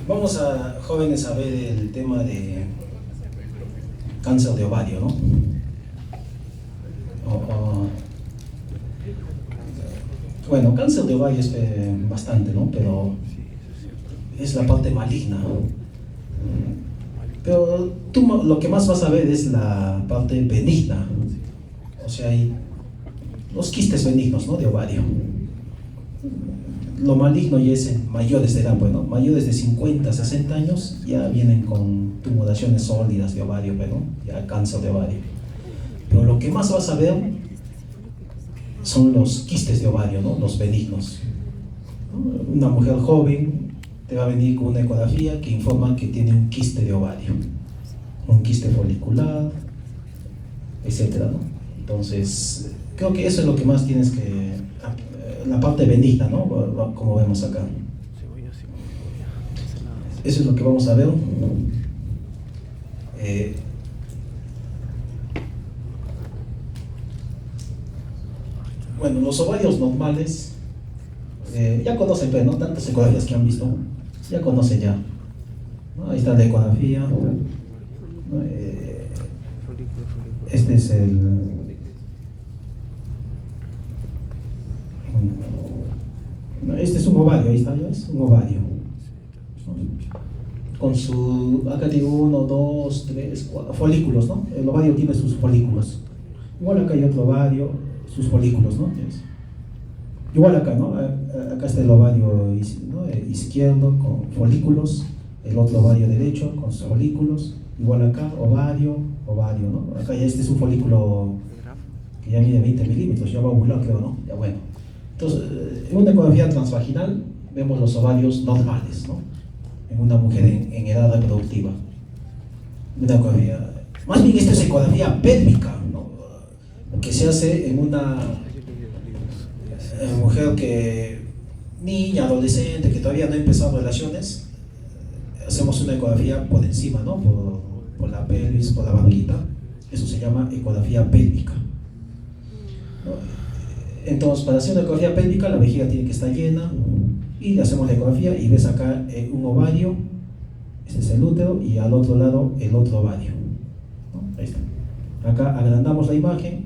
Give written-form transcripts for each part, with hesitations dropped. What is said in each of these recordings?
Vamos a, jóvenes, a ver el tema de cáncer de ovario, ¿no? Bueno, cáncer de ovario es bastante, ¿no? Pero es la parte maligna. Pero tú lo que más vas a ver es la parte benigna. O sea, hay los quistes benignos, ¿no? De ovario. Lo maligno ya es en mayores de edad, bueno, mayores de 50, 60 años ya vienen con tumoraciones sólidas de ovario, pero ya cáncer de ovario. Pero lo que más vas a ver son los quistes de ovario, ¿no? Los benignos. Una mujer joven te va a venir con una ecografía que informa que tiene un quiste de ovario, un quiste folicular, etcétera, ¿no? Entonces, creo que eso es lo que más tienes que, la parte benigna, ¿no? Como vemos acá. Eso es lo que vamos a ver. Bueno, los ovarios normales, ya conocen, pero no tantas ecografías que han visto, ya conocen ya, ¿no? Ahí está la ecografía, ¿no? Este es este es un ovario, ahí está, ¿ya ves? Un ovario, con su, acá digo 1, 2, 3, 4 folículos, ¿no? El ovario tiene sus folículos. Igual acá hay otro ovario, sus folículos, ¿no? Igual acá, ¿no? Acá está el ovario, ¿no? Izquierdo con folículos, el otro ovario derecho con sus folículos, igual acá, ovario, ¿no? Acá ya este es un folículo que ya mide 20 milímetros, ya va a ovular, creo, ¿no? Ya bueno. Entonces, en una ecografía transvaginal vemos los ovarios normales, ¿no? En una mujer en edad reproductiva. Una ecografía. Más bien esta es ecografía pélvica, ¿no? Que se hace en una mujer que, niña, adolescente, que todavía no ha empezado relaciones, hacemos una ecografía por encima, ¿no? Por la pelvis, por la barriguita. Eso se llama ecografía pélvica, ¿no? Entonces, para hacer una ecografía pélvica, la vejiga tiene que estar llena y le hacemos la ecografía y ves acá un ovario, este es el útero, y al otro lado el otro ovario, ¿no? Ahí está. Acá agrandamos la imagen,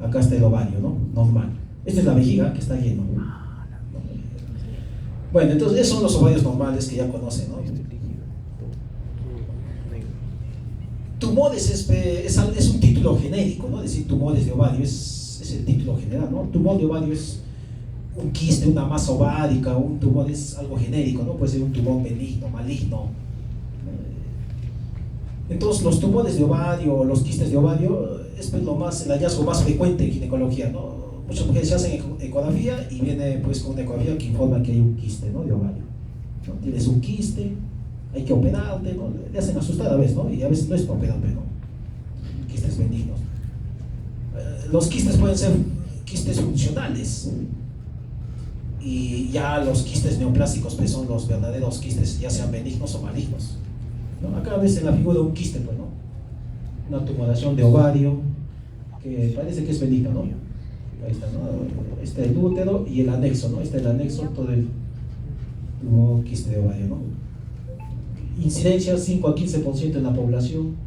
acá está el ovario, ¿no? Normal. Esta es la vejiga que está lleno. Bueno, entonces esos son los ovarios normales que ya conocen, ¿no? Tumores es un título genérico, ¿no? Es decir, tumores de ovario es el título general, ¿no? Tumor de ovario es un quiste, una masa ovárica, un tumor es algo genérico, ¿no? Puede ser un tumor benigno, maligno. Entonces, los tumores de ovario o los quistes de ovario es pues, el hallazgo más frecuente en ginecología, ¿no? Muchas mujeres se hacen ecografía y viene pues con una ecografía que informa que hay un quiste, ¿no? De ovario, ¿no? Tienes un quiste, hay que operarte, ¿no? Le hacen asustar a veces, ¿no? Y a veces no es para operarte, ¿no? Quistes benignos. Los quistes pueden ser quistes funcionales y ya los quistes neoplásicos pues son los verdaderos quistes, ya sean benignos o malignos, ¿no? Acá ves en la figura un quiste, pues, ¿no? Una tumoración de ovario que parece que es benigna, ¿no? Ahí está, ¿no? Este es el útero y el anexo, ¿no? Este es el anexo, todo el tumor quiste de ovario, ¿no? Incidencia 5 a 15% en la población.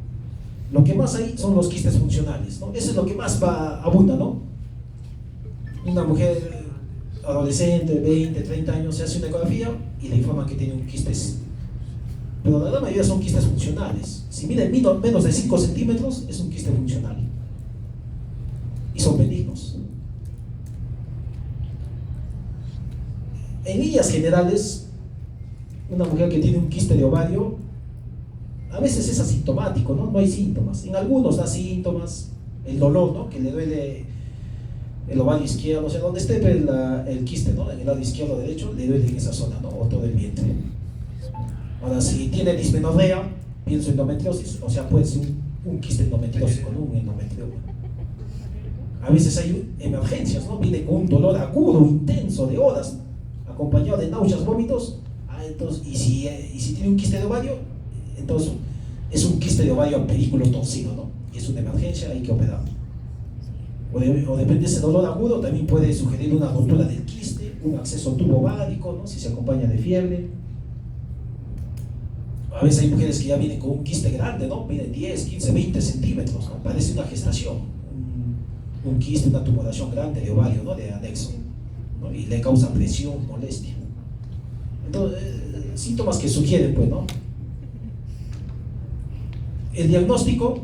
Lo que más hay son los quistes funcionales, ¿no? Eso es lo que más abunda, ¿no? Una mujer adolescente, 20, 30 años, se hace una ecografía y le informan que tiene un quiste. Pero la mayoría son quistes funcionales. Si mide menos de 5 centímetros, es un quiste funcional. Y son benignos. En líneas generales, una mujer que tiene un quiste de ovario, a veces es asintomático, ¿no? No hay síntomas. En algunos da síntomas, el dolor, ¿no? Que le duele el ovario izquierdo, o sea, donde esté el quiste, ¿no? En el lado izquierdo o derecho, le duele en esa zona, ¿no? O todo el vientre. Ahora, si tiene dismenorrea, pienso endometriosis, o sea, puede ser un quiste endometriósico, ¿no? Un endometrioma. A veces hay emergencias, ¿no? Viene con un dolor agudo, intenso, de horas, acompañado de náuseas, vómitos. Entonces, y si tiene un quiste de ovario, entonces es un quiste de ovario a pedículo torcido, ¿no? Y es una emergencia, hay que operar. O depende de ese dolor agudo, también puede sugerir una rotura del quiste, un acceso tubo ovárico, ¿no? Si se acompaña de fiebre. A veces hay mujeres que ya vienen con un quiste grande, ¿no? Vienen 10, 15, 20 centímetros, ¿no? Parece una gestación. Un quiste, una tumoración grande de ovario, ¿no? De anexo, ¿no? Y le causa presión, molestia. Entonces, síntomas que sugieren, pues, ¿no? El diagnóstico,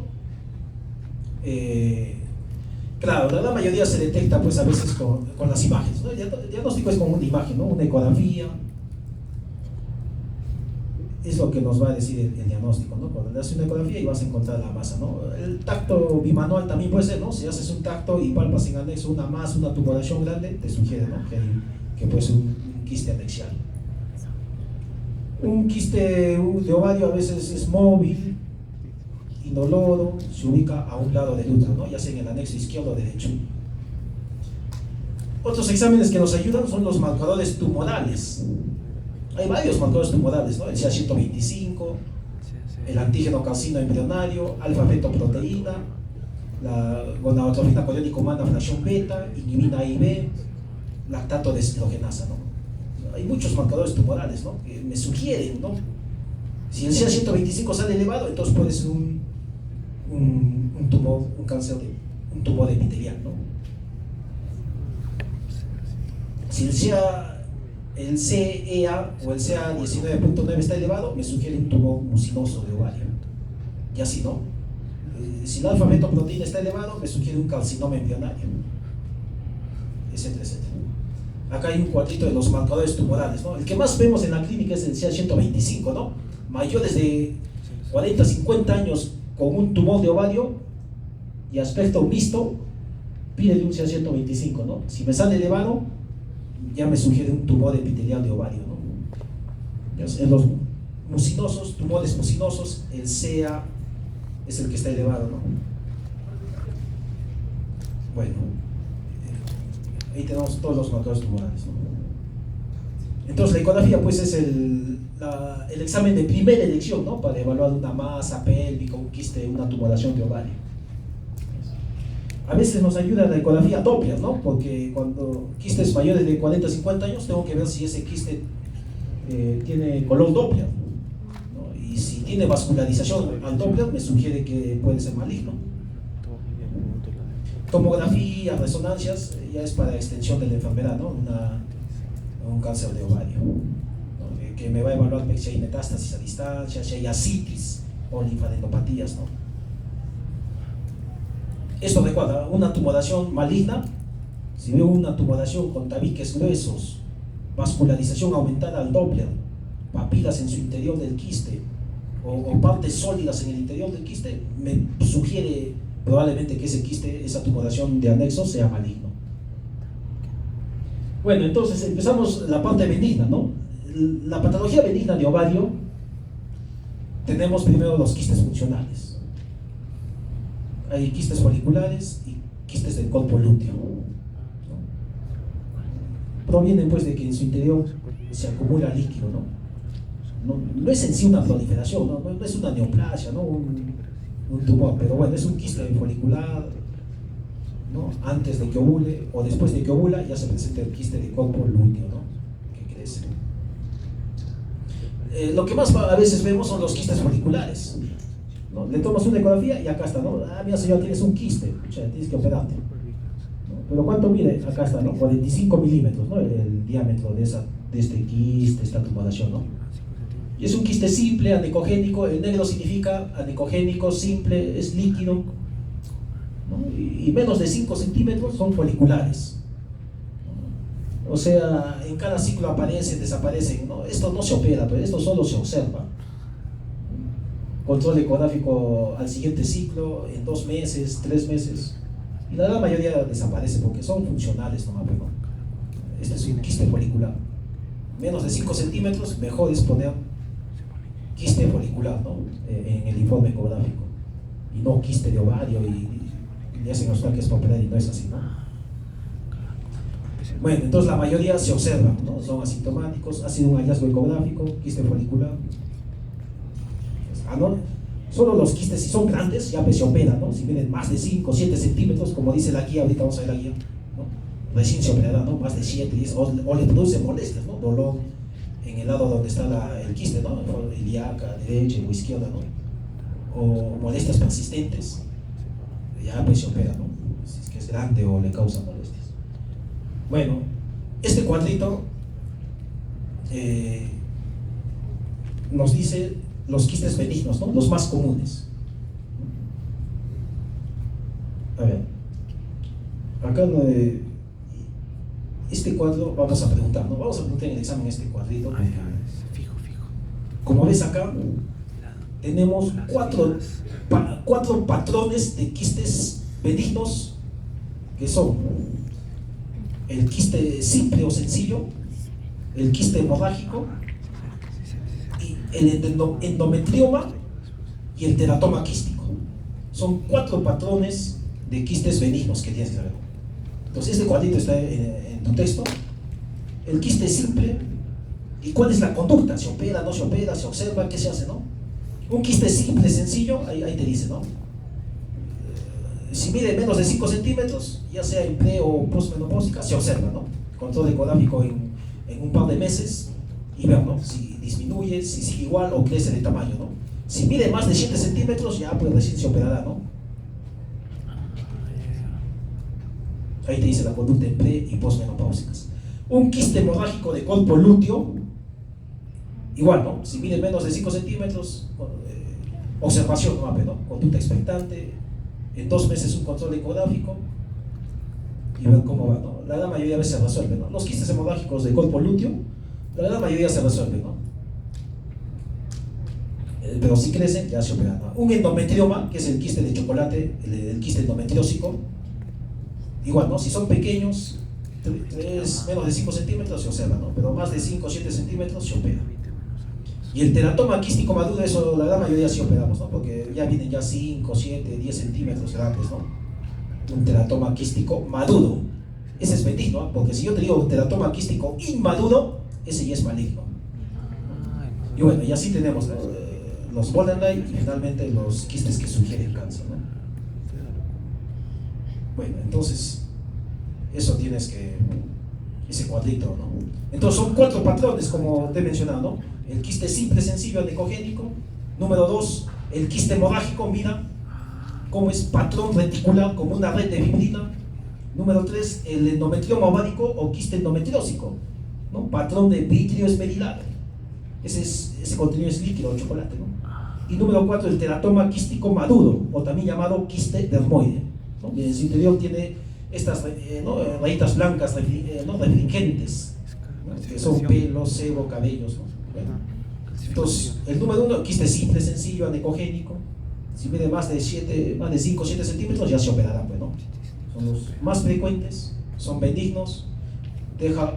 claro, la mayoría se detecta, pues, a veces con las imágenes, ¿no? El diagnóstico es como una imagen, ¿no? Una ecografía. Es lo que nos va a decir el diagnóstico, ¿no? Cuando le haces una ecografía y vas a encontrar la masa, ¿no? El tacto bimanual también puede ser, ¿no? Si haces un tacto y palpas en anexo una masa, una tumoración grande, te sugiere, ¿no? Que puede ser un quiste anexial. Un quiste de ovario a veces es móvil, inoloro, se ubica a un lado del útero, ¿no? Ya sea en el anexo izquierdo o derecho. Otros exámenes que nos ayudan son los marcadores tumorales. Hay varios marcadores tumorales, ¿no? El CA125, el antígeno calcino embrionario, alfa-fetoproteína, la gonadotrofina coriónica humana fracción beta, inhibina A y B, lactato de deshidrogenasa, ¿no? Hay muchos marcadores tumorales, ¿no? Que me sugieren, ¿no? Si el CA125 sale elevado, entonces puede ser un tumor, un cáncer, un tumor epitelial, ¿no? Si el CEA o el CA19.9 está elevado, me sugiere un tumor mucinoso de ovario. Y así, ¿no? Si la alfa-fetoproteína está elevado, me sugiere un carcinoma embrionario, etcétera, etcétera. Acá hay un cuadrito de los marcadores tumorales, ¿no? El que más vemos en la clínica es el CA125, ¿no? Mayores de 40, 50 años con un tumor de ovario y aspecto mixto, pídele un CA125, ¿no? Si me sale elevado, ya me sugiere un tumor epitelial de ovario, ¿no? En los mucinosos, tumores mucinosos, el CEA es el que está elevado, ¿no? Bueno, ahí tenemos todos los marcadores tumorales, ¿no? Entonces la ecografía, pues, es el examen de primera elección, ¿no? Para evaluar una masa pélvica, un quiste, una tumoración de ovario. A veces nos ayuda la ecografía Doppler, ¿no? Porque cuando quistes mayores de 40 50 años, tengo que ver si ese quiste tiene color Doppler, ¿no? Y si tiene vascularización al Doppler, me sugiere que puede ser maligno. Tomografía, resonancias, ya es para extensión de la enfermedad, ¿no? Un cáncer de ovario, ¿no? Que me va a evaluar si hay metástasis a distancia, si hay ascitis o linfadenopatías, ¿no? Esto recuerda una tumoración maligna. Si veo una tumoración con tabiques gruesos, vascularización aumentada al Doppler, papilas en su interior del quiste o partes sólidas en el interior del quiste, me sugiere probablemente que ese quiste, esa tumoración de anexo sea maligno. Bueno, entonces empezamos la parte benigna, ¿no? La patología benigna de ovario, tenemos primero los quistes funcionales. Hay quistes foliculares y quistes del colpo lúteo, ¿no? Provienen, pues, de que en su interior se acumula líquido, ¿no? No es en sí una proliferación, no es una neoplasia, ¿no? Un tumor, pero bueno, es un quiste folicular, ¿no? Antes de que ovule o después de que ovula ya se presenta el quiste de colpo lúteo, ¿no? Que crece. Lo que más a veces vemos son los quistes foliculares, ¿no? Le tomas una ecografía y acá está, ¿no? Ah, mira, señor, tienes un quiste, o sea, tienes que operarte, ¿no? Pero ¿cuánto mide? Acá está, ¿no? 45 milímetros, ¿no? El diámetro de este quiste, esta tumoración, ¿no? Y es un quiste simple, anecogénico. El negro significa anecogénico, simple, es líquido, ¿no? Y menos de 5 centímetros son foliculares, ¿no? O sea, en cada ciclo aparecen, desaparecen, ¿no? Esto no se opera, pero esto solo se observa. Control ecográfico al siguiente ciclo, en 2 meses, 3 meses, y la mayoría desaparece porque son funcionales nomás, ¿no? Este es un quiste folicular. Menos de 5 centímetros, mejor es poner quiste folicular, ¿no? En el informe ecográfico, y no quiste de ovario y le hacen los que es para operar y no es así, ¿no? Bueno, entonces la mayoría se observan, ¿no? Son asintomáticos, ha sido un hallazgo ecográfico, quiste folicular. ¿No? Solo los quistes, si son grandes, ya se operan, ¿no? Si vienen más de 5, 7 centímetros, como dice la guía, ahorita vamos a ver la guía, ¿no? Recién se operará, ¿no? Más de 7, 10, o le produce molestias, ¿no? Dolor en el lado donde está el quiste, ¿no? Ilíaca, derecha o izquierda, ¿no? O molestias persistentes, ya pues se opera, ¿no? Si es que es grande o le causa molestias. Bueno, este cuadrito nos dice los quistes benignos, ¿no? Los más comunes. A ver, acá este cuadro vamos a preguntar, ¿no? Vamos a preguntar en el examen este cuadrito. Fijo. Como ves acá, tenemos cuatro patrones de quistes benignos, que son el quiste simple o sencillo, el quiste hemorrágico, y el endometrioma y el teratoma quístico. Son 4 patrones de quistes benignos que tienes que saber. Entonces este cuadrito está en tu texto. El quiste simple, ¿y cuál es la conducta? ¿Se opera, no se opera, se observa, qué se hace, no? Un quiste simple, sencillo, ahí te dice, ¿no? Si mide menos de 5 centímetros, ya sea en pre o postmenopáusica, se observa, ¿no? Control ecográfico en un par de meses y ver, ¿no? Si disminuye, si sigue igual o crece de tamaño, ¿no? Si mide más de 7 centímetros, ya pues recién se operará, ¿no? Ahí te dice la conducta en pre y postmenopáusicas. Un quiste hemorrágico de colpo lúteo, igual, ¿no? Si mide menos de 5 centímetros, observación, ¿no? Conducta expectante, en 2 meses un control ecográfico y ver cómo va, ¿no? La gran mayoría de veces se resuelve, ¿no? Los quistes hemorrágicos de colpo lúteo, la gran mayoría se resuelven, ¿no? Pero si crecen, ya se operan, ¿no? Un endometrioma, que es el quiste de chocolate, el quiste endometriósico, igual, ¿no? Si son pequeños, menos de 5 centímetros se observa, ¿no? Pero más de 5 o 7 centímetros se opera. Y el teratoma quístico maduro, eso la gran mayoría sí operamos, ¿no? Porque ya vienen ya 5, 7, 10 centímetros grandes, ¿no? Un teratoma quístico maduro. Ese es benigno, ¿no? Porque si yo te digo teratoma quístico inmaduro, ese ya es maligno. Y bueno, y así tenemos, ¿no? Los borderline y finalmente los quistes que sugieren cáncer, ¿no? Bueno, entonces, eso tienes que, ese cuadrito, ¿no? Entonces son 4 patrones, como te he mencionado, ¿no? El quiste simple, sencillo, anecogénico. Número 2, el quiste hemorrágico, mira cómo es patrón reticular, como una red de fibrina. Número 3, el endometrioma ovárico o quiste endometriósico, ¿no? Patrón de vitrio esmerilado. Ese contenido es líquido, chocolate, ¿no? Y número 4, el teratoma quístico maduro, o también llamado quiste dermoide, ¿no? Y en su interior tiene estas rayitas blancas refringentes, ¿no? Que son pelos, sebo, cabellos, ¿no? Bueno. Entonces, el número 1, quiste simple, sencillo, anecogénico. Si mide más de 5 o 7 centímetros, ya se operará, pues, ¿no? Son los más frecuentes, son benignos, deja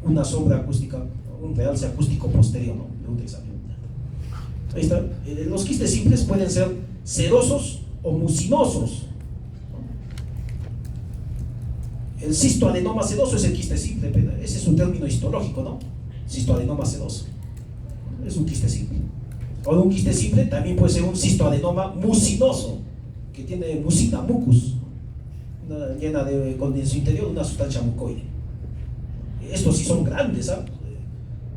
una sombra acústica, un realce acústico posterior, ¿no? De un examen. Ahí está. Los quistes simples pueden ser sedosos o mucinosos. El cistoadenoma sedoso es el quiste simple, ese es un término histológico, ¿no? Cistoadenoma sedoso es un quiste simple. O un quiste simple también puede ser un cistoadenoma mucinoso, que tiene mucina, mucus, llena con en su interior una sustancia mucoide. Estos sí son grandes, ¿sabes?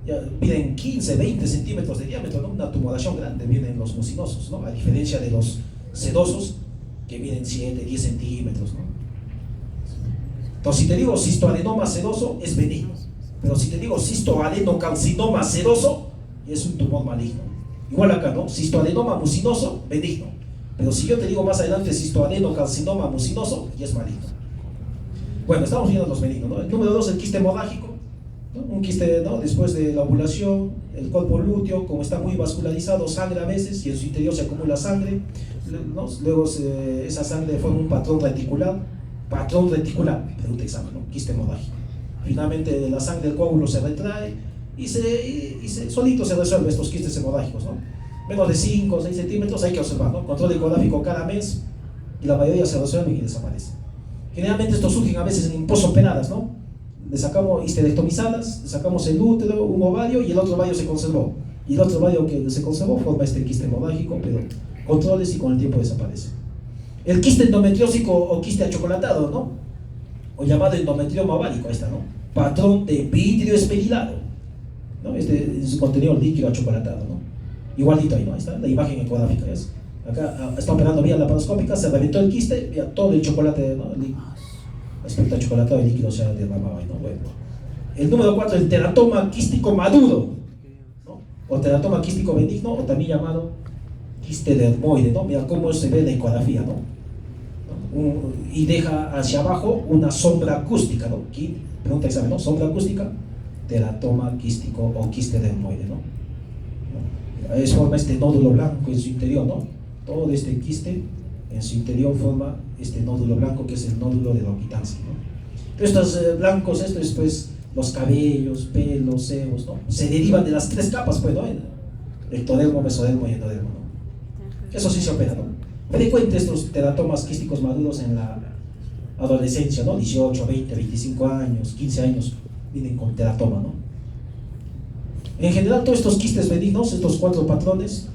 Ya miden 15, 20 centímetros de diámetro, ¿no? Una tumoración grande vienen los mucinosos, ¿no? A diferencia de los sedosos, que miden 7, 10 centímetros, ¿no? Entonces, si te digo cistoadenoma sedoso, es benigno. Pero si te digo cistoadenocarcinoma sedoso, es un tumor maligno. Igual acá, ¿no? Cistoadenoma mucinoso, benigno. Pero si yo te digo más adelante cistoadenocarcinoma mucinoso, ya es maligno. Bueno, estamos viendo los benignos, ¿no? El número 2, el quiste hemorrágico, ¿no? Un quiste, ¿no? Después de la ovulación, el colpo lúteo, como está muy vascularizado, sangre a veces, y en su interior se acumula sangre, ¿no? Luego esa sangre forma un patrón reticular, pregunta examen, ¿no? Quiste hemorrágico. Finalmente la sangre del coágulo se retrae y solito se resuelve estos quistes hemorrágicos, ¿no? Menos de 5 o 6 centímetros hay que observar, ¿no? Control ecográfico cada mes y la mayoría se resuelven y desaparecen. Generalmente estos surgen a veces en posoperadas, ¿no? Le sacamos histerectomizadas, le sacamos el útero, un ovario y el otro ovario se conservó. Y el otro ovario que se conservó forma este quiste hemorrágico, pero controles y con el tiempo desaparece. El quiste endometriósico o quiste achocolatado, ¿no? O llamado endometrioma ovárico, ahí está, ¿no? Patrón de vitrio esmerilado. ¿no? En su contenido líquido achocolatado, ¿no? Igualito ahí, ¿no? Ahí está la imagen ecográfica, ¿ves? Acá está operando vía laparoscópica, se reventó el quiste, vía todo el chocolate, ¿no? Aspecto achocolatado y líquido se ha derramado ahí, ¿no? Bueno. El número 4, el teratoma quístico maduro, ¿no? O teratoma quístico benigno, o también llamado quiste dermoide, ¿no? Mira cómo se ve en la ecografía, ¿no? Y deja hacia abajo una sombra acústica, ¿no? Aquí, pregunta examen, ¿no? Sombra acústica, teratoma quístico o quiste dermoide, ¿no? Es forma este nódulo blanco en su interior, ¿no? Todo este quiste en su interior forma este nódulo blanco que es el nódulo de Rokitansky, ¿no? Pero estos blancos, esto es pues los cabellos, pelos, sebos, ¿no? Se derivan de las 3 capas, pues, ¿no? Ectodermo, mesodermo y endodermo, ¿no? Eso sí se opera, ¿no? Frecuente estos teratomas quísticos maduros en la adolescencia, ¿no? 18, 20, 25 años, 15 años, vienen con teratoma, ¿no? En general, todos estos quistes benignos, estos 4 patrones,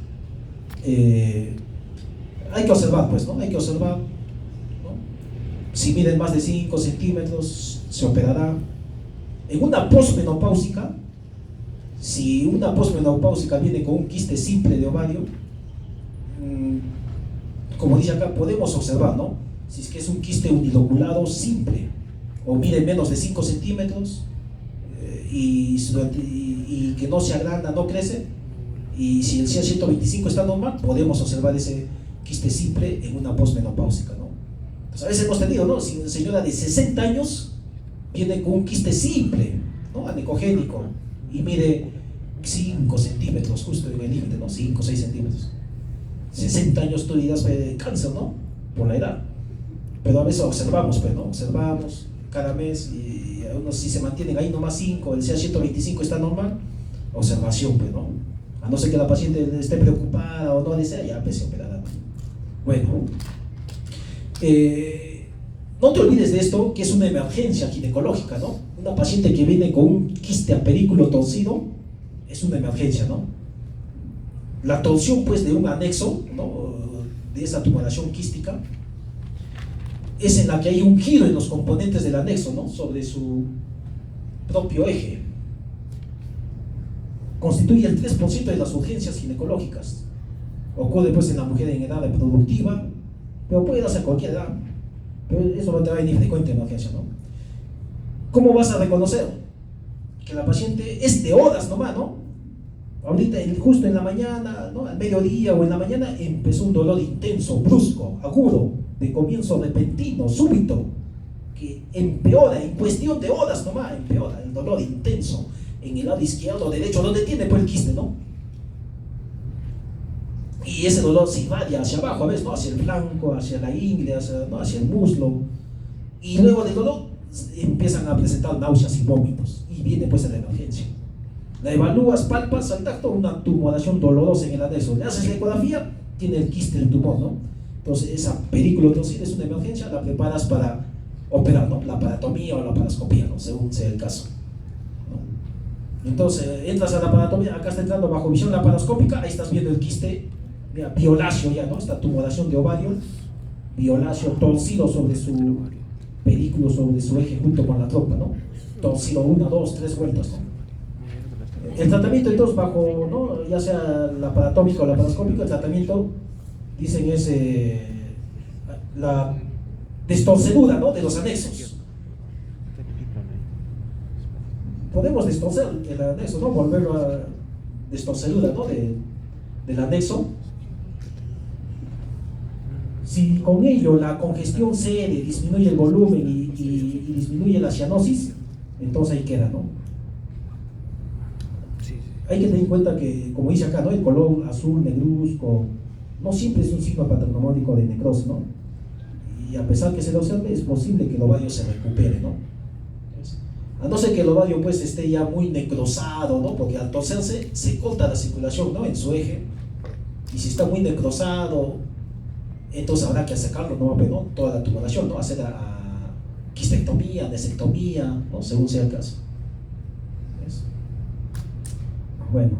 hay que observar, pues, ¿no? Hay que observar, ¿no? Si miden más de 5 centímetros, se operará. En una posmenopáusica, si una posmenopáusica viene con un quiste simple de ovario, como dice acá, podemos observar, ¿no? Si es que es un quiste uniloculado simple, o mide menos de 5 centímetros, y que no se agranda, no crece, y si el CA125 está normal, podemos observar ese quiste simple en una posmenopáusica, ¿no? Entonces, a veces hemos tenido, ¿no? Si una señora de 60 años viene con un quiste simple, ¿no? Anecogénico, y mide 5 centímetros, justo en el límite, ¿no? 5 o 6 centímetros. 60 años tú dirás cáncer, ¿no? Por la edad. Pero a veces observamos, pues, ¿no? Observamos cada mes y unos si se mantienen ahí nomás 5, el CA125 está normal, observación, pues, ¿no? A no ser que la paciente esté preocupada o no desea, ya pues se operará. Bueno, no te olvides de esto, que es una emergencia ginecológica, ¿no? Una paciente que viene con un quiste aperículo torcido es una emergencia, ¿no? La torsión, pues, de un anexo, ¿no? De esa tumoración quística es en la que hay un giro en los componentes del anexo, ¿no? Sobre su propio eje. Constituye el 3% de las urgencias ginecológicas. Ocurre, pues, en la mujer en edad reproductiva, pero puede darse a cualquier edad. Pero eso no te va a venir frecuente en emergencia, ¿no? ¿Cómo vas a reconocer que la paciente es de horas nomás, ¿no? Ahorita, justo en la mañana, ¿no? Al mediodía o en la mañana, empezó un dolor intenso, brusco, agudo, de comienzo repentino, súbito, que empeora, en cuestión de horas nomás, empeora el dolor intenso en el lado izquierdo o derecho, donde tiene pues el quiste, ¿no? Y ese dolor se irradia hacia abajo, a veces, ¿no? Hacia el flanco, hacia la ingle, hacia el muslo, y luego del dolor empiezan a presentar náuseas y vómitos, y viene pues la emergencia. La evalúas, palpas al tacto, una tumoración dolorosa en el anexo. Le haces la ecografía, tiene el quiste del tumor, ¿no? Entonces, esa película torcida es una emergencia, la preparas para operar, ¿no? La aparatomía o la paroscopía, ¿no? Según sea el caso, ¿no? Entonces, entras a la aparatomía, acá está entrando bajo visión laparoscópica, ahí estás viendo el quiste, mira, violáceo ya, ¿no? Esta tumoración de ovario, violáceo torcido sobre su pedículo, sobre su eje junto con la trompa, ¿no? Torcido 1, 2, 3 vueltas, ¿no? El tratamiento entonces bajo, ¿no? Ya sea la aparatómica o la laparoscópica, el tratamiento, dicen, es la destorcedura, ¿no? De los anexos. Podemos destorcer el anexo, ¿no? Volverlo a destorcedura, ¿no? Del anexo. Si con ello la congestión cede, disminuye el volumen y disminuye la cianosis, entonces ahí queda, ¿no? Hay que tener en cuenta que, como dice acá, ¿no? El color azul, negruzco, no siempre es un signo patognomónico de necrosis, ¿no? Y a pesar que se lo observe, es posible que el ovario se recupere, ¿no? A no ser que el ovario pues esté ya muy necrosado, ¿no? Porque al torcerse se corta la circulación, ¿no? En su eje, y si está muy necrosado, entonces habrá que sacarlo, ¿no? Toda la tumoración, ¿no? Hacer quistectomía, nesectomía, ¿no? Según sea el caso. Bueno,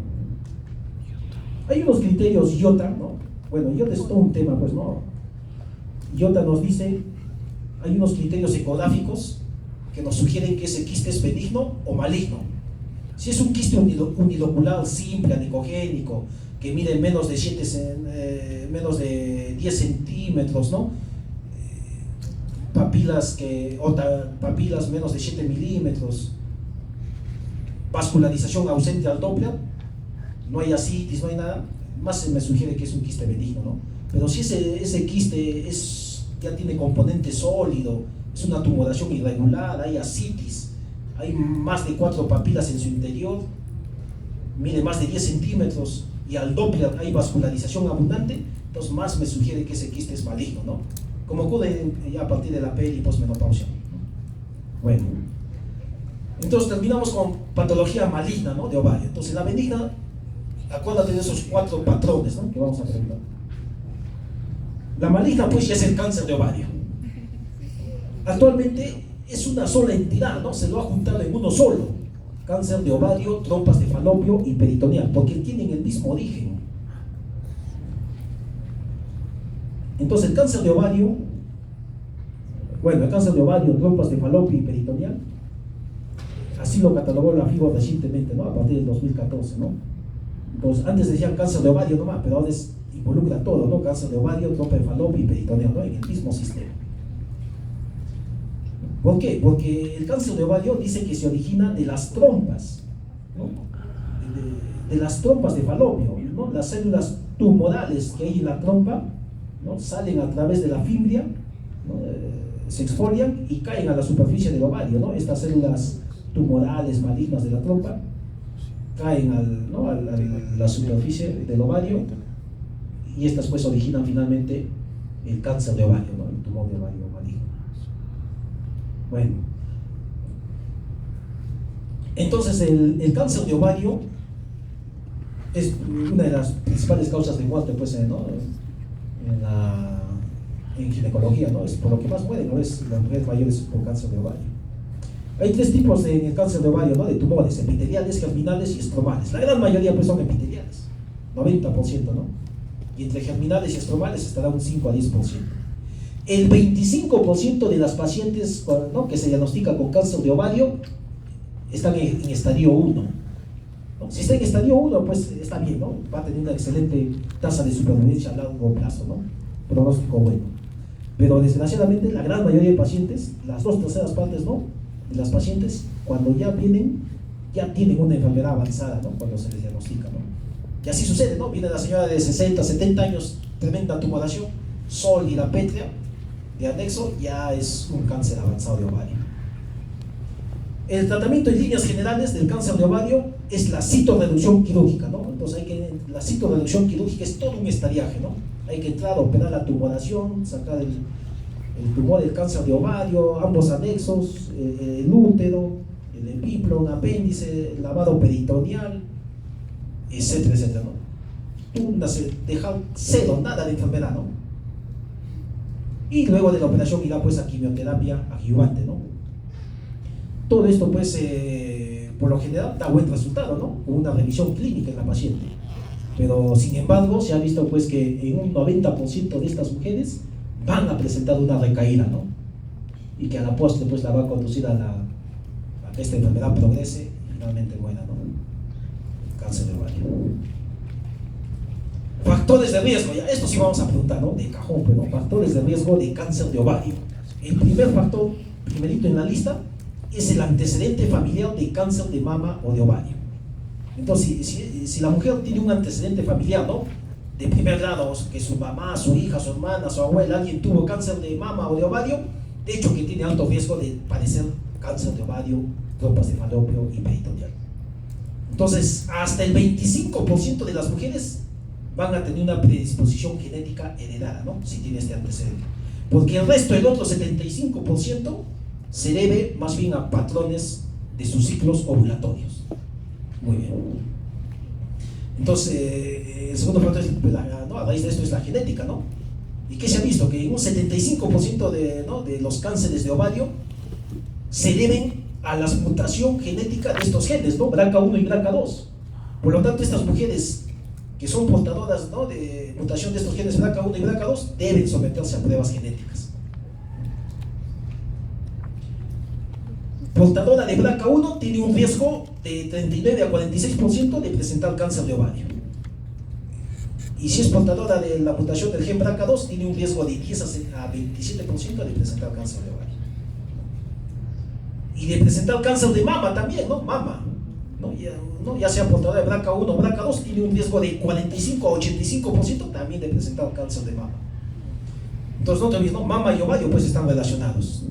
hay unos criterios IOTA, ¿no? Bueno, IOTA es todo un tema, pues, ¿no? IOTA nos dice, hay unos criterios ecográficos que nos sugieren que ese quiste es benigno o maligno. Si es un quiste unilocular simple, anicogénico, que mide menos de, menos de 10 centímetros, ¿no? Papilas menos de 7 milímetros, vascularización ausente al Doppler, no hay ascitis, no hay nada, más se me sugiere que es un quiste benigno, ¿no? Pero si ese quiste ya tiene componente sólido, es una tumoración irregular, hay ascitis, hay más de 4 papilas en su interior, mide más de 10 centímetros y al Doppler hay vascularización abundante, entonces más me sugiere que ese quiste es maligno, ¿no? Como ocurre ya a partir de la peri y posmenopausia, ¿no? Bueno, entonces terminamos con patología maligna, ¿no? De ovario. Entonces la benigna, acuérdate de esos 4 patrones, ¿no? Que vamos a terminar. La maligna pues ya es el cáncer de ovario. Actualmente es una sola entidad, ¿no? Se lo ha juntado en uno solo. Cáncer de ovario, trompas de falopio y peritoneal, porque tienen el mismo origen. Entonces el cáncer de ovario, trompas de falopio y peritoneal, así lo catalogó la FIGO recientemente, ¿no? A partir del 2014, ¿no? Entonces antes decían cáncer de ovario nomás, pero ahora involucra todo, ¿no? Cáncer de ovario, trompa de falopio y peritoneal, ¿no? En el mismo sistema. ¿Por qué? Porque el cáncer de ovario dice que se origina de las trompas, ¿no? De las trompas de falopio, ¿no? Las células tumorales que hay en la trompa, ¿no? Salen a través de la fimbria, ¿no? Se exfolian y caen a la superficie del ovario, ¿no? Estas células tumorales malignas de la trompa caen a la superficie del ovario y estas pues originan finalmente el cáncer de ovario, ¿no? El tumor de ovario maligno. Bueno, entonces el cáncer de ovario es una de las principales causas de muerte, pues, ¿no? En ginecología, ¿no? Es por lo que más mueren, ¿no? Es las mujeres mayores por cáncer de ovario. Hay 3 tipos en el cáncer de ovario, ¿no? De tumores: epiteliales, germinales y estromales. La gran mayoría pues son epiteliales, 90%, ¿no? Y entre germinales y estromales estará un 5 a 10%. El 25% de las pacientes, ¿no? Que se diagnostican con cáncer de ovario están en estadio 1, ¿no? Si está en estadio 1, pues está bien, ¿no? Va a tener una excelente tasa de supervivencia a largo plazo, ¿no? Pronóstico bueno. Pero desgraciadamente la gran mayoría de pacientes, las 2/3 partes, ¿no? De las pacientes, cuando ya tienen una enfermedad avanzada, ¿no? Cuando se les diagnostica, ¿no? Y así sucede, ¿no? Viene la señora de 60, 70 años, tremenda tumoración, sólida, pétrea, de anexo, ya es un cáncer avanzado de ovario. El tratamiento en líneas generales del cáncer de ovario es la citorreducción quirúrgica, ¿no? Entonces la citorreducción quirúrgica es todo un estadiaje, ¿no? Hay que entrar a operar la tumoración, sacar el tumor del cáncer de ovario, ambos anexos, el útero, el epíplon, apéndice, el lavado peritoneal, etcétera, etcétera, ¿no? Dejar cero, nada de enfermedad, ¿no? Y luego de la operación irá pues a quimioterapia adyuvante, ¿no? Todo esto pues por lo general da buen resultado, ¿no? Con una revisión clínica en la paciente. Pero sin embargo se ha visto pues que en un 90% de estas mujeres van a presentar una recaída, ¿no? Y que a la postre pues la va a conducir a que esta enfermedad progrese y finalmente muera, ¿no? Cáncer de ovario. Factores de riesgo, ya esto sí vamos a preguntar, ¿no? De cajón, pero factores de riesgo de cáncer de ovario. El primer factor, primerito en la lista, es el antecedente familiar de cáncer de mama o de ovario. Entonces, si la mujer tiene un antecedente familiar, ¿no? De primer grado, que su mamá, su hija, su hermana, su abuela, alguien tuvo cáncer de mama o de ovario, de hecho que tiene alto riesgo de padecer cáncer de ovario, trompas de falopio y peritoneal. Entonces, hasta el 25% de las mujeres van a tener una predisposición genética heredada, ¿no? Si tiene este antecedente. Porque el resto, el otro 75%, se debe más bien a patrones de sus ciclos ovulatorios. Muy bien. Entonces, el segundo factor es, ¿no? A raíz de esto es la genética, ¿no? ¿Y qué se ha visto? Que en un 75% de los cánceres de ovario se deben a la mutación genética de estos genes, ¿no? BRCA1 y BRCA2. Por lo tanto, estas mujeres que son portadoras, ¿no? De mutación de estos genes BRCA1 y BRCA2 deben someterse a pruebas genéticas. portadora de BRCA1 tiene un riesgo de 39 a 46% de presentar cáncer de ovario. Y si es portadora de la mutación del gen BRCA2, tiene un riesgo de 10 a 27% de presentar cáncer de ovario. Y de presentar cáncer de mama también, ¿no? Mama, ¿no? Ya sea portadora de BRCA1 o BRCA2, tiene un riesgo de 45 a 85% también de presentar cáncer de mama. Entonces, no te olvides, ¿no? Mama y ovario pues están relacionados.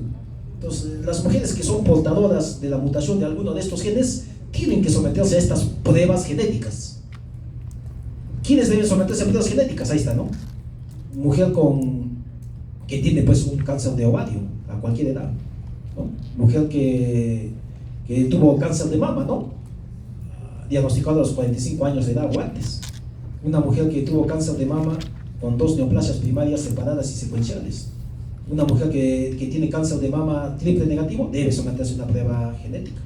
Entonces, las mujeres que son portadoras de la mutación de alguno de estos genes tienen que someterse a estas pruebas genéticas. ¿Quiénes deben someterse a pruebas genéticas? Ahí está, ¿no? Mujer que tiene pues un cáncer de ovario a cualquier edad, ¿no? Mujer que tuvo cáncer de mama, ¿no? Diagnosticado a los 45 años de edad o antes. Una mujer que tuvo cáncer de mama con 2 neoplasias primarias separadas y secuenciales. Una mujer que tiene cáncer de mama triple negativo debe someterse a una prueba genética.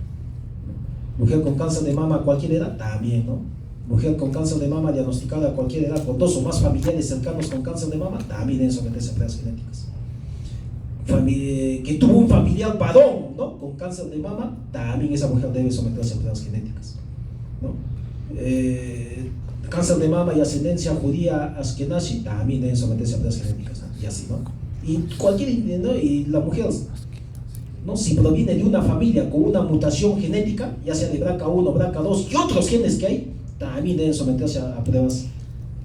Mujer con cáncer de mama a cualquier edad también, ¿no? Mujer con cáncer de mama diagnosticada a cualquier edad con 2 o más familiares cercanos con cáncer de mama también debe someterse a pruebas genéticas. Que tuvo un familiar varón, ¿no? Con cáncer de mama, también esa mujer debe someterse a pruebas genéticas, ¿no? Cáncer de mama y ascendencia judía ashkenazi también deben someterse a pruebas genéticas, ¿no? Y así, ¿no? Y ¿no? Y la mujer, ¿no? Si proviene de una familia con una mutación genética, ya sea de BRCA1, BRCA2 y otros genes que hay, también deben someterse a pruebas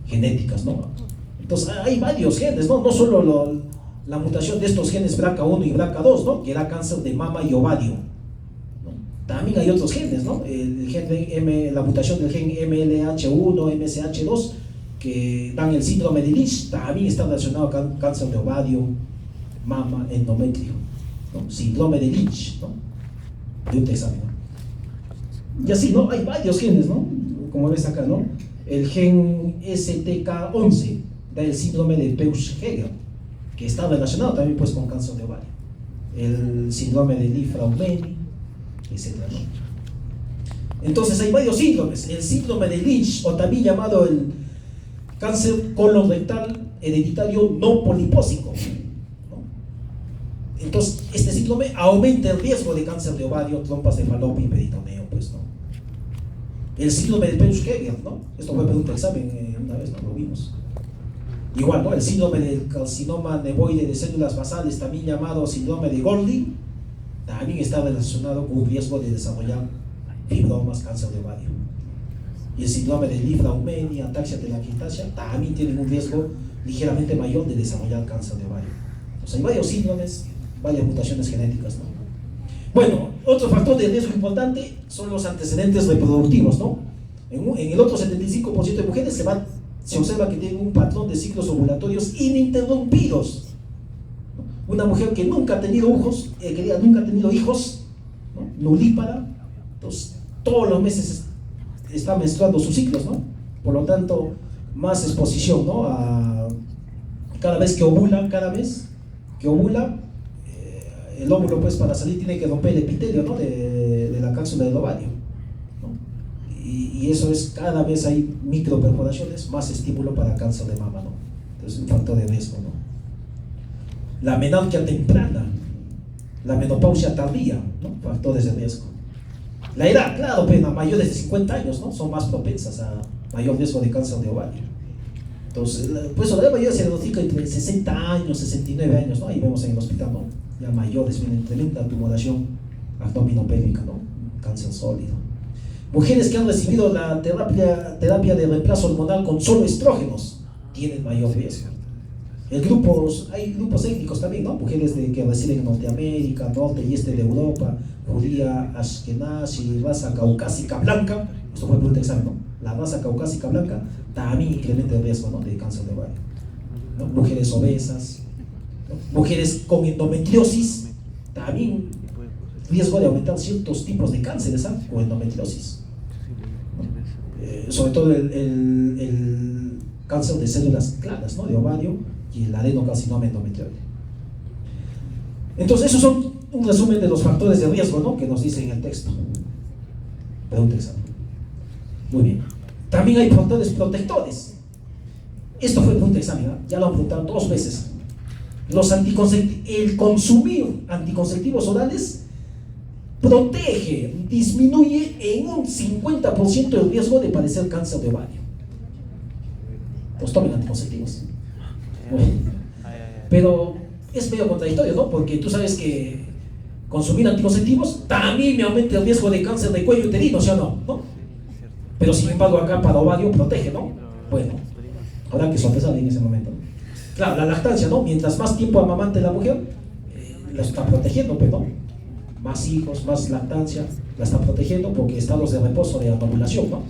genéticas, ¿no? Entonces hay varios genes, ¿no? No solo la mutación de estos genes BRCA1 y BRCA2, ¿no? Que era cáncer de mama y ovario, ¿no? También hay otros genes, ¿no? La mutación del gen MLH1, MSH2, que dan el síndrome de Lynch, también está relacionado con cáncer de ovario, mama, endometrio, ¿no? Síndrome de Lynch, ¿no? De un examen, ¿no? Y así, ¿no? Hay varios genes, ¿no? Como ves acá, ¿no? El gen STK11 da el síndrome de Peutz-Jeghers, que está relacionado también pues con cáncer de ovario. El síndrome de Li-Fraumeni, etc., ¿no? Entonces hay varios síndromes. El síndrome de Lynch, o también llamado el cáncer colorectal hereditario no polipósico, ¿no? Entonces este síndrome aumenta el riesgo de cáncer de ovario, trompas de Falopio y peritoneo, pues, ¿no? El síndrome de Peutz-Jeghers, ¿no? Esto fue pregunta de examen una vez, ¿no? Lo vimos. Igual, ¿no? El síndrome del carcinoma nevoide de células basales, también llamado síndrome de Gorlin, también está relacionado con un riesgo de desarrollar fibromas, cáncer de ovario. Y el síndrome de Li-Fraumeni, ataxia telangiectasia, también tienen un riesgo ligeramente mayor de desarrollar cáncer de ovario. O sea, hay varios síndromes, varias mutaciones genéticas, ¿no? Bueno, otro factor de riesgo importante son los antecedentes reproductivos, ¿no? En el otro 75% de mujeres se observa que tienen un patrón de ciclos ovulatorios ininterrumpidos. Una mujer que nunca ha tenido hijos, ¿no? Nulípara, entonces todos los meses está menstruando sus ciclos, ¿no? Por lo tanto, más exposición, ¿no? Cada vez que ovula, el óvulo pues para salir tiene que romper el epitelio, ¿no? de la cápsula del ovario, ¿no? Y eso es, cada vez hay microperforaciones, más estímulo para cáncer de mama, ¿no? Entonces un factor de riesgo, ¿no? La menarquia temprana, la menopausia tardía, ¿no? Factores de riesgo. La edad, claro, pues mayores de 50 años, ¿no? Son más propensas a mayor riesgo de cáncer de ovario. Entonces, pues la mayoría se diagnostica entre 60 años, 69 años, ¿no? Ahí vemos en el hospital, ¿no? Ya mayores, vienen tremenda tumoración abdominopélvica, ¿no? Cáncer sólido. Mujeres que han recibido la terapia de reemplazo hormonal con solo estrógenos tienen mayor riesgo. Hay grupos étnicos también, ¿no? Mujeres que residen en Norteamérica, norte y este de Europa, judía, ashkenazi, raza caucásica blanca. Esto fue por un examen, ¿no? La raza caucásica blanca también incrementa el riesgo, ¿no? De cáncer de ovario, ¿no? Mujeres obesas, ¿no? Mujeres con endometriosis, también riesgo de aumentar ciertos tipos de cánceres, ¿ah? O endometriosis, ¿no? Sobre todo el cáncer de células claras, ¿no? De ovario y el adenocarcinoma endometrioide. Entonces esos son un resumen de los factores de riesgo, ¿no? Que nos dice en el texto. Pregunta examen. Muy bien. También hay factores protectores. Esto fue pregunta examen, ¿eh? Ya lo han preguntado 2 veces. El consumir anticonceptivos orales protege, disminuye en un 50% el riesgo de padecer cáncer de ovario. Pues tomen anticonceptivos. Pero es medio contradictorio, ¿no? Porque tú sabes que consumir anticonceptivos también me aumenta el riesgo de cáncer de cuello uterino, ¿sí o no? ¿No? Pero sin embargo acá para ovario protege, ¿no? Bueno, habrá que sopesar en ese momento. Claro, la lactancia, ¿no? Mientras más tiempo amamante la mujer, la está protegiendo, pero ¿no? Más hijos, más lactancia, la está protegiendo porque estados de reposo de anovulación, ¿no?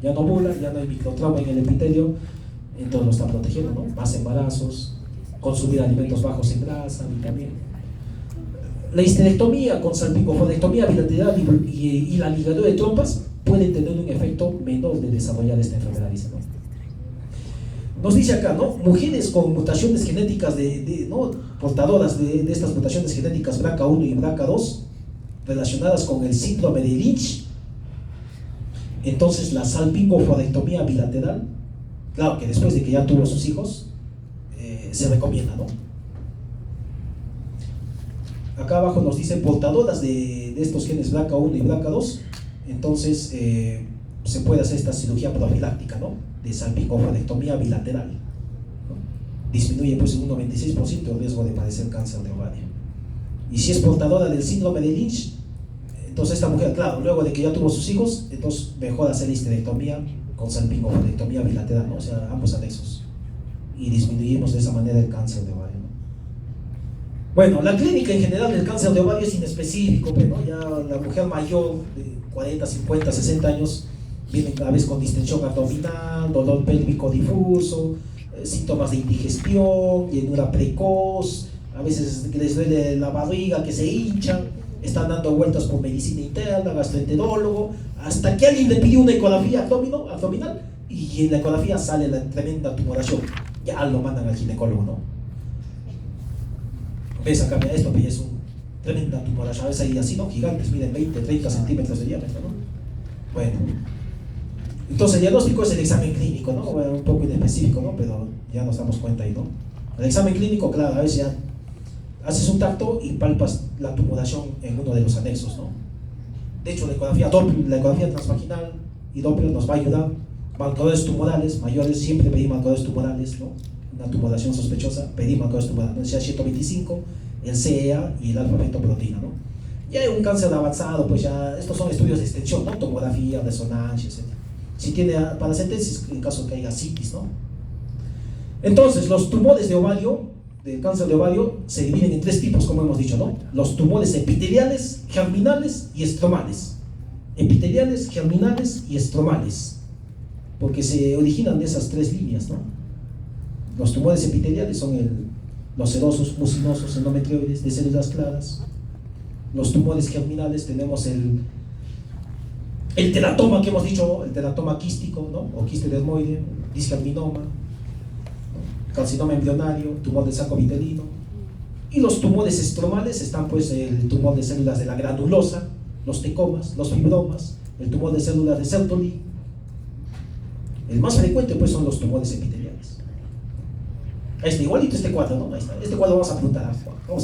Ya no ovula, ya no hay microtrauma en el epitelio, entonces lo está protegiendo, ¿no? Más embarazos, consumir alimentos bajos en grasa, vitamina. La histerectomía con salpingofodectomía bilateral y la ligadura de trompas pueden tener un efecto menor de desarrollar esta enfermedad, dice, ¿no? Nos dice acá, ¿no? Mujeres con mutaciones genéticas ¿no? portadoras de estas mutaciones genéticas BRCA1 y BRCA2 relacionadas con el síndrome de Lynch, entonces la salpingofodectomía bilateral, claro que después de que ya tuvo sus hijos, se recomienda, ¿no? Acá abajo nos dice portadoras de estos genes BRCA1 y BRCA2, entonces se puede hacer esta cirugía profiláctica, ¿no? De salpingofodectomía bilateral, ¿no? Disminuye pues en un 96% el riesgo de padecer cáncer de ovario. Y si es portadora del síndrome de Lynch, entonces esta mujer, claro, luego de que ya tuvo sus hijos, entonces mejor hacer la histerectomía con salpingofodectomía bilateral, ¿no? O sea, ambos anexos, y disminuimos de esa manera el cáncer de ovario, ¿no? Bueno, la clínica en general del cáncer de ovario es inespecífico, ¿no? Ya la mujer mayor de 40, 50, 60 años viene cada vez con distensión abdominal, dolor pélvico difuso, síntomas de indigestión, llenura precoz, a veces les duele la barriga, que se hincha, están dando vueltas por medicina interna, gastroenterólogo, hasta que alguien le pide una ecografía abdominal y en la ecografía sale la tremenda tumoración, ya lo mandan al ginecólogo, ¿no? Ves acá, mira esto, que es un tremenda tumoración, a veces ahí así, ¿no? Gigantes, miden 20, 30 centímetros de diámetro, ¿no? Bueno, entonces el diagnóstico es el examen clínico, ¿no? Bueno, un poco inespecífico, ¿no? Pero ya nos damos cuenta ahí, ¿no? El examen clínico, claro, a veces ya haces un tacto y palpas la tumoración en uno de los anexos, ¿no? De hecho, la ecografía transvaginal y Doppler nos va a ayudar. Marcadores tumorales mayores, siempre pedimos marcadores tumorales, ¿no? Una tumoración sospechosa, pedimos marcadores tumorales, sea 125, el CEA y el alfa-fetoproteína, ¿no? Ya hay un cáncer avanzado, pues ya, estos son estudios de extensión, ¿no? Tomografía, resonancia, etc. Si tiene paracentesis, en caso de que haya citis, ¿no? Entonces, los tumores de ovario, de cáncer de ovario, se dividen en tres tipos, como hemos dicho, ¿no? Los tumores epiteliales, germinales y estromales. Epiteliales, germinales y estromales, porque se originan de esas tres líneas, ¿no? Los tumores epiteliales son los serosos, mucinosos, endometrioides, de células claras. Los tumores germinales tenemos el teratoma que hemos dicho, el teratoma quístico, ¿no? O quiste dermoide, disgerminoma, ¿no? Carcinoma embrionario, tumor del saco vitelino. Y los tumores estromales están pues el tumor de células de la granulosa, los tecomas, los fibromas, el tumor de células de Sertoli. El más frecuente pues son los tumores epiteliales. Ahí está, igualito este cuadro, ¿no? Ahí está. Este cuadro vamos a apuntar, ¿no?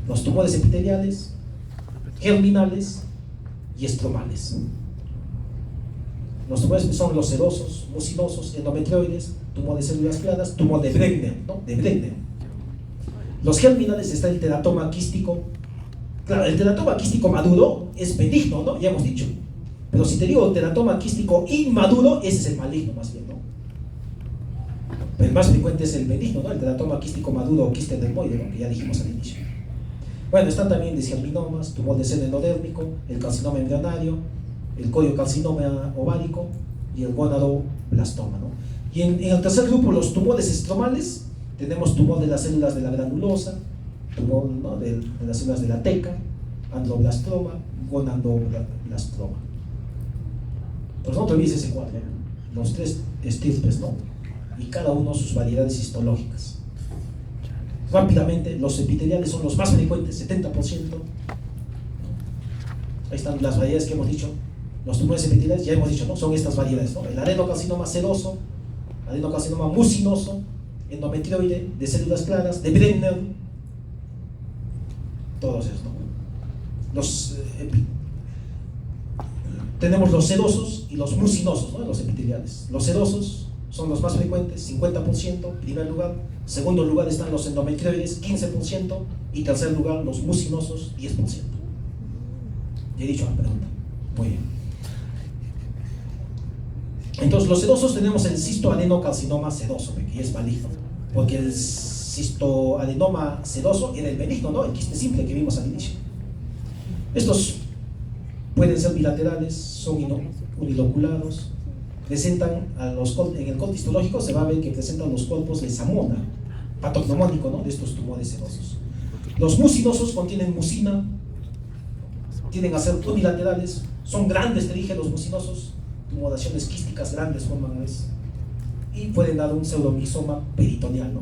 Los tumores epiteliales, germinales y estromales. Los tumores son los serosos, mucinosos, endometrioides, tumor de células claras, tumor de Bregner, ¿no? De Bregner. Los germinales está el teratoma quístico. Claro, el teratoma quístico maduro es benigno, ¿no? Ya hemos dicho. Pero si te digo teratoma quístico inmaduro, ese es el maligno más bien, ¿no? Pero el más frecuente es el benigno, ¿no? El teratoma quístico maduro o quiste dermoide, ¿no? Que ya dijimos al inicio. Bueno, están también disgerminomas, tumor de seno endodérmico, el carcinoma embrionario, el coriocarcinoma ovárico y el gonadoblastoma, ¿no? Y en el tercer grupo, los tumores estromales, tenemos tumor de las células de la granulosa, tumor, ¿no? de las células de la teca, androblastoma, gonadoblastoma. Pues no te olvides ese cuadro, ¿eh? Los tres estirpes, ¿no? Y cada uno sus variedades histológicas. Rápidamente, los epiteliales son los más frecuentes, 70%. Ahí están las variedades que hemos dicho. Los tumores epiteliales, ya hemos dicho, ¿no? Son estas variedades, ¿no? El adenocarcinoma seroso, adenocarcinoma mucinoso, endometrioide, de células claras, de Bregner, todos esos, ¿no? Tenemos los sedosos y los mucinosos, ¿no? Los epiteliales. Los sedosos son los más frecuentes, 50%, primer lugar. Segundo lugar están los endometrioides, 15%. Y tercer lugar, los mucinosos, 10%. Ya he dicho la pregunta. Muy bien. Entonces, los sedosos tenemos el cistoadenocarcinoma sedoso, que es maligno. Porque el cistoadenoma sedoso era el benigno, ¿no? El quiste simple que vimos al inicio. Estos pueden ser bilaterales, son uniloculados, presentan en el corte histológico se va a ver que presentan los cuerpos de Samona, patognomónico, ¿no? De estos tumores sedosos. Los mucinosos contienen mucina, tienden a ser unilaterales, son grandes, te dije, los mucinosos, tumoraciones quísticas grandes forman a veces, y pueden dar un pseudomixoma peritoneal, ¿no?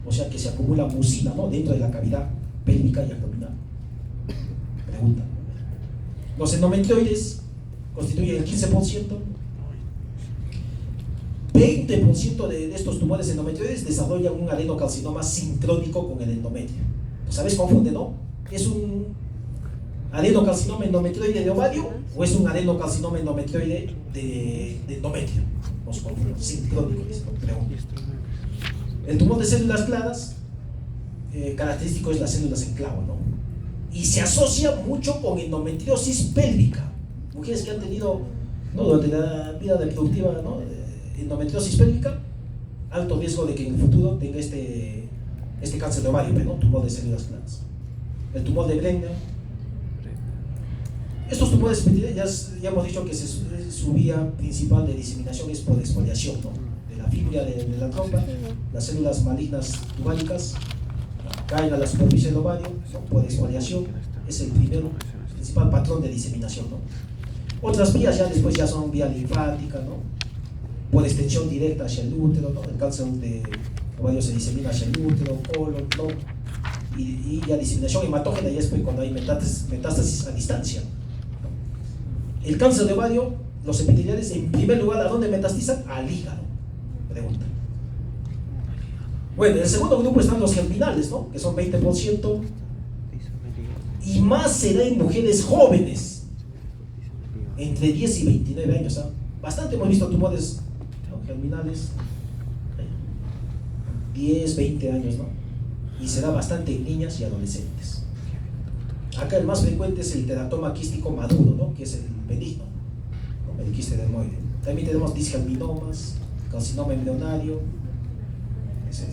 O sea que se acumula mucina, ¿no? Dentro de la cavidad pélvica y abdominal. Pregunta. Los endometrioides constituyen el 15%. 20% de estos tumores endometrioides desarrollan un adenocarcinoma sincrónico con el endometrio. Pues a veces confunde, ¿no? ¿Es un adenocarcinoma endometrioide de ovario o es un adenocarcinoma endometrioide de endometrio? Nos confunden, sincrónico. El tumor de células claras, característico es las células en clavo, ¿no? Y se asocia mucho con endometriosis pélvica. Mujeres que han tenido, ¿no? Durante la vida reproductiva, ¿no? Endometriosis pélvica, alto riesgo de que en el futuro tenga este cáncer de ovario, ¿no? Tumor de células claras. El tumor de Brenner. Estos tumores ya hemos dicho que su vía principal de diseminación es por exfoliación, ¿no? De la fibra de la trompa, las células malignas tubáricas caen a la superficie del ovario, ¿no? Por exfoliación, es el principal patrón de diseminación, ¿no? Otras vías ya después ya son vía linfática, ¿no? Por extensión directa hacia el útero, ¿no? El cáncer de ovario se disemina hacia el útero, colon, ¿no? Y ya diseminación hematógena ya es cuando hay metástasis a distancia, ¿no? El cáncer de ovario, los epiteliales, en primer lugar, ¿a dónde metastizan? Al hígado. Pregunta. Bueno, en el segundo grupo están los germinales, ¿no? Que son 20%, y más se da en mujeres jóvenes, entre 10 y 29 años, ¿ah? Bastante hemos visto tumores, ¿no? Germinales, 10, 20 años, ¿no? Y se da bastante en niñas y adolescentes. Acá el más frecuente es el teratoma quístico maduro, ¿no? Que es el benigno, ¿no? El quiste dermoide. También tenemos disgerminomas, carcinoma embrionario, etc.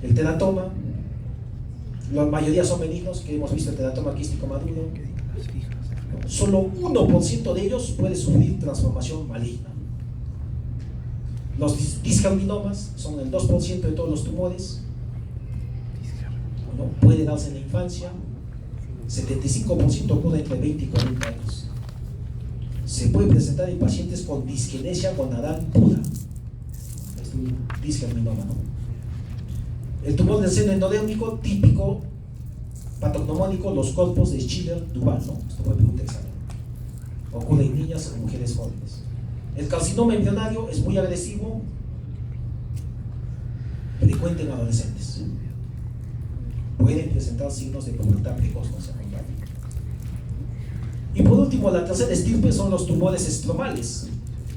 El teratoma, la mayoría son benignos, que hemos visto el teratoma quístico maduro. Solo 1% de ellos puede sufrir transformación maligna. Los disgerminomas son el 2% de todos los tumores, ¿no? Puede darse en la infancia, 75% ocurre entre 20 y 40 años. Se puede presentar en pacientes con disgenesia gonadal pura. Es un disgerminoma, ¿no? El tumor del seno endodérmico típico patognomónico, los cuerpos de Schiller-Duval, ¿no? Esto fue pregunta examen. Ocurre en niñas o mujeres jóvenes. El carcinoma embrionario es muy agresivo, frecuente en adolescentes. Pueden presentar signos de pubertad precoz, no se acompaña. Y por último, la tercera estirpe son los tumores estromales,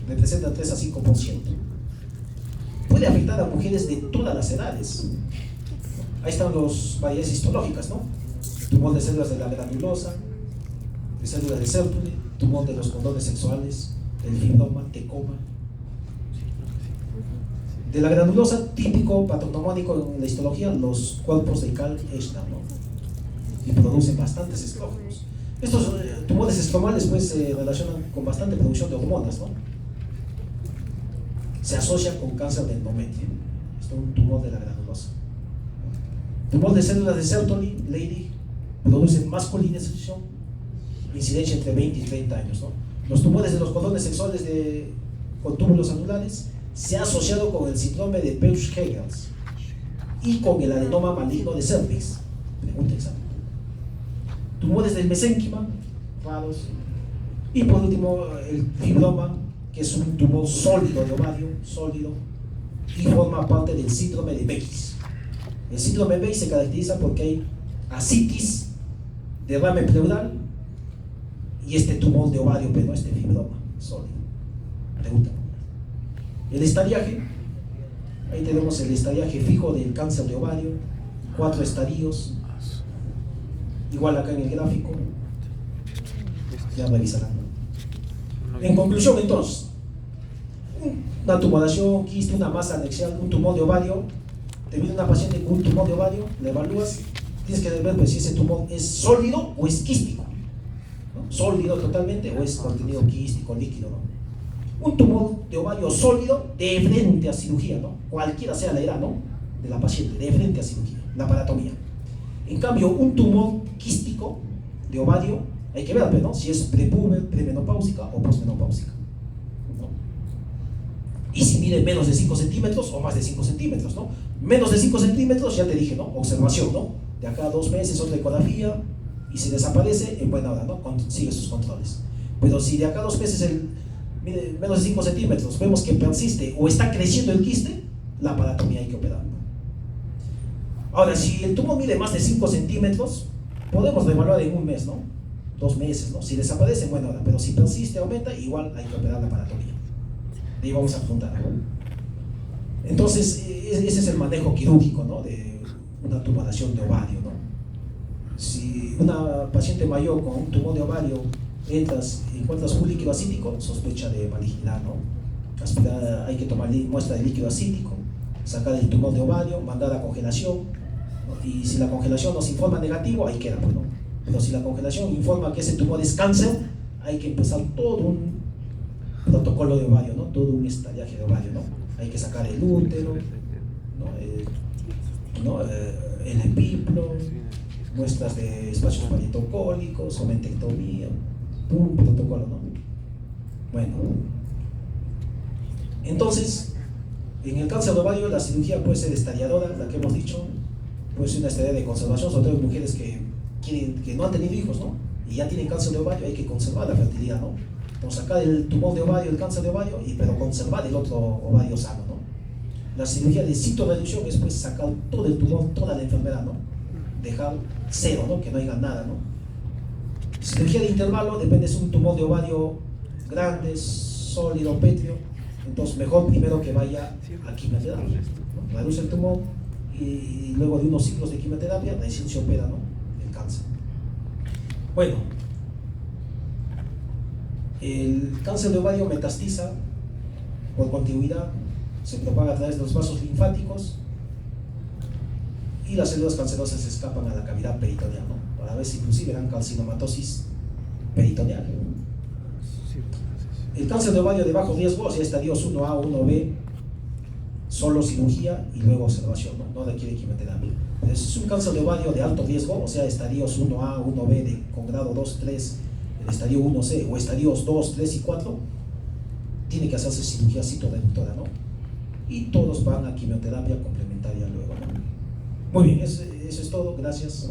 representan 3 a 5%. Puede afectar a mujeres de todas las edades. Ahí están las variedades histológicas, ¿no? Tumor de células de la granulosa, de células de Sertoli, tumor de los condones sexuales, el fibroma, tecoma. De la granulosa, típico patognomónico en la histología, los cuerpos de Karl-Eshner, ¿no? Y producen bastantes estrógenos. Estos tumores estromales pues se relacionan con bastante producción de hormonas, ¿no? Se asocian con cáncer de endometrio. Esto es un tumor de la granulosa. Tumor de células de Sertoli, Leydig, producen masculinización, incidencia entre 20 y 30 años, ¿no? Los tumores de los cordones sexuales con túbulos anulares se ha asociado con el síndrome de Peutz-Jeghers y con el adenoma maligno de cervix. Pregunta examen. Tumores del mesénquima, raros. Y por último, el fibroma, que es un tumor sólido de ovario, sólido, y forma parte del síndrome de Behçet. El síndrome de Behçet se caracteriza porque hay ascitis derrame pleural y este tumor de ovario, pero este fibroma sólido. Pregunta. El estadiaje, ahí tenemos el estadiaje fijo del cáncer de ovario, 4 estadios, igual acá en el gráfico, ya revisarán. En conclusión, entonces, una tumoración, quiste, una masa anexial, un tumor de ovario, te viene una paciente con un tumor de ovario, le evalúas, tienes que ver pues, si ese tumor es sólido o es quístico, ¿no? Sólido totalmente o es contenido quístico, líquido, ¿no? Un tumor de ovario sólido de frente a cirugía, ¿no? Cualquiera sea la edad, ¿no? De la paciente, de frente a cirugía, la paratomía. En cambio, un tumor quístico de ovario, hay que ver, ¿no? Si es prepúber, premenopáusica o posmenopáusica, ¿no? Y si mide menos de 5 centímetros o más de 5 centímetros, ¿no? Menos de 5 centímetros, ya te dije, ¿no? Observación, ¿no? De acá a 2 meses, otra ecografía, y si desaparece, en buena hora, ¿no? Sigue sus controles. Pero si de acá a 2 meses mide menos de 5 centímetros, vemos que persiste o está creciendo el quiste, la paratomía hay que operar. Ahora, si el tumor mide más de 5 centímetros, podemos reevaluar en 1 mes, ¿no? 2 meses, ¿no? Si desaparece, en buena hora, pero si persiste, aumenta, igual hay que operar la paratomía. De ahí vamos a apuntar. Entonces, ese es el manejo quirúrgico, ¿no? De una tumoración de ovario, ¿no? Si una paciente mayor con un tumor de ovario encuentras un líquido acítico, sospecha de malignidad, ¿no? Hay que tomar muestra de líquido acítico, sacar el tumor de ovario, mandar a congelación, ¿no? Y si la congelación nos informa negativo, ahí queda, pues, ¿no? Pero si la congelación informa que ese tumor es cáncer, hay que empezar todo un protocolo de ovario, ¿no? Todo un estadiaje de ovario, ¿no? Hay que sacar el útero, ¿no? El epiplo, muestras de espacios parietocólicos, omentectomía, un protocolo, ¿no? Bueno, entonces, en el cáncer de ovario la cirugía puede ser estadiadora, la que hemos dicho, puede ser una estadia de conservación, sobre todo en mujeres que no han tenido hijos, ¿no? Y ya tienen cáncer de ovario, hay que conservar la fertilidad, ¿no? Entonces sacar el tumor de ovario, el cáncer de ovario, pero conservar el otro ovario sano, ¿no? La cirugía de citorreducción es pues sacar todo el tumor, toda la enfermedad, ¿no? Dejar cero, ¿no? Que no haya nada, ¿no? Cirugía de intervalo, depende si es un tumor de ovario grande, sólido, pétreo, entonces mejor primero que vaya a quimioterapia, ¿no? Reduce el tumor y luego de unos ciclos de quimioterapia, recién se opera, ¿no? El cáncer. Bueno, el cáncer de ovario metastiza por continuidad, se propaga a través de los vasos linfáticos y las células cancerosas escapan a la cavidad peritoneal, ¿no? A veces inclusive dan carcinomatosis peritoneal. El cáncer de ovario de bajo riesgo, o sea, estadios 1A, 1B, solo cirugía y luego observación, ¿no? No requiere quimioterapia. Es un cáncer de ovario de alto riesgo, o sea, estadios 1A, 1B con grado 2, 3, el estadio 1C o estadios 2, 3 y 4, tiene que hacerse cirugía citoreductora, ¿no? Y todos van a quimioterapia complementaria luego, ¿no? Muy bien, eso es todo, gracias.